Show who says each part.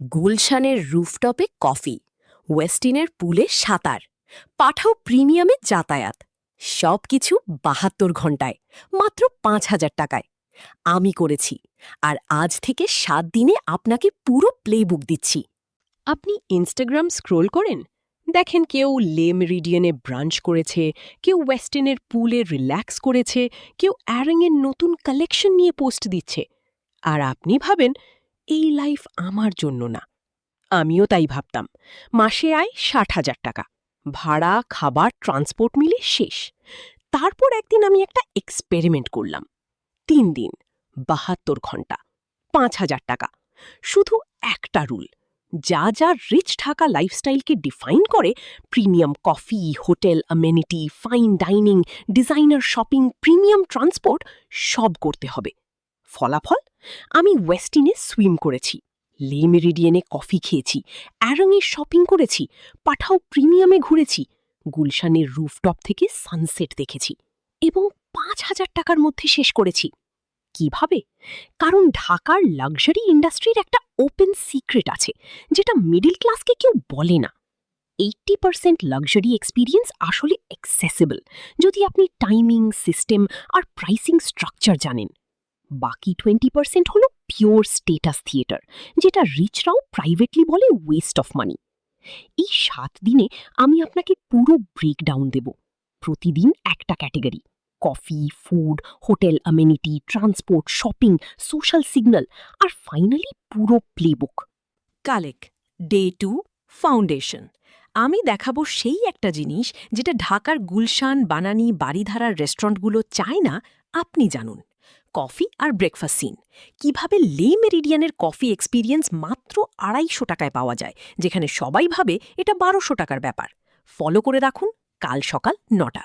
Speaker 1: গুলশানের রুফটপে কফি, ওয়েস্টিনের পুলে সাঁতার, পাঠাও প্রিমিয়ামে যাতায়াত, সবকিছু ৭২ ঘন্টায়, মাত্র ৫,০০০ টাকায়। আমি করেছি, আর আজ থেকে ৭ দিনে আপনাকে পুরো প্লেবুক দিচ্ছি।
Speaker 2: আপনি ইনস্টাগ্রাম স্ক্রোল করেন, দেখেন কেউ লে মেরিডিয়ানে ব্রাঞ্চ করেছে, কেউ ওয়েস্টার্নের পুলে রিল্যাক্স করেছে, কেউ অ্যারিংয়ের নতুন কালেকশন নিয়ে পোস্ট দিচ্ছে, আর আপনি ভাবেন এই লাইফ আমার জন্য না। আমিও তাই ভাবতাম। মাসে আয় ৬০,০০০ টাকা, ভাড়া, খাবার, ট্রান্সপোর্ট মিলে শেষ। তারপর একদিন আমি একটা এক্সপেরিমেন্ট করলাম। ৩ দিন, ৭২ ঘন্টা, ৫,০০০ টাকা। শুধু একটা রুল, যা যা রিচ ঢাকা লাইফস্টাইলকে ডিফাইন করে, premium coffee, hotel amenity, fine dining, designer shopping, premium transport, সব করতে হবে। ফলাফল, আমি ওয়েস্টিনে সুইম করেছি, লে মেরিডিয়ানে কফি খেয়েছি, অ্যারঙে শপিং করেছি, পাঠাও প্রিমিয়ামে ঘুরেছি, গুলশানের রুফটপ থেকে সানসেট দেখেছি, এবং ৫,০০০ টাকার মধ্যে শেষ করেছি। কিভাবে? কারণ ঢাকার লাক্সারি ইন্ডাস্ট্রির একটা ওপেন সিক্রেট আছে, যেটা মিডল ক্লাসকে কেউ বলে না। ৮০% লাক্সারি এক্সপিরিয়েন্স আসলে অ্যাক্সেসিবল যদি আপনি টাইমিং, সিস্টেম আর প্রাইসিং স্ট্রাকচার জানেন। বাকি 20% হলো পিওর স্টেটাস থিয়েটার, যেটা রিচরাও প্রাইভেটলি বলে ওয়েস্ট অফ মানি। এই ৭ দিনে আমি আপনাকে পুরো ব্রেকডাউন দেব। প্রতিদিন একটা category: coffee, food, hotel amenity, transport, shopping, social signal, আর ফাইনালি পুরো প্লেবুক।
Speaker 1: কালেক ডে 2 ফাউন্ডেশন। আমি দেখাবো সেই একটা জিনিস যেটা ঢাকার গুলশান, বানানী, বারিধারার রেস্টুরেন্টগুলো চায় না, আপনি জানুন। কফি আর ব্রেকফাস্ট সিন, কিভাবে লে মেরিডিয়ানের কফি এক্সপিরিয়েন্স মাত্র ২৫০ টাকায় পাওয়া যায়, যেখানে সবাই ভাবে এটা ১২০০ টাকার ব্যাপার। ফলো করে রাখুন, কাল সকাল ৯টা।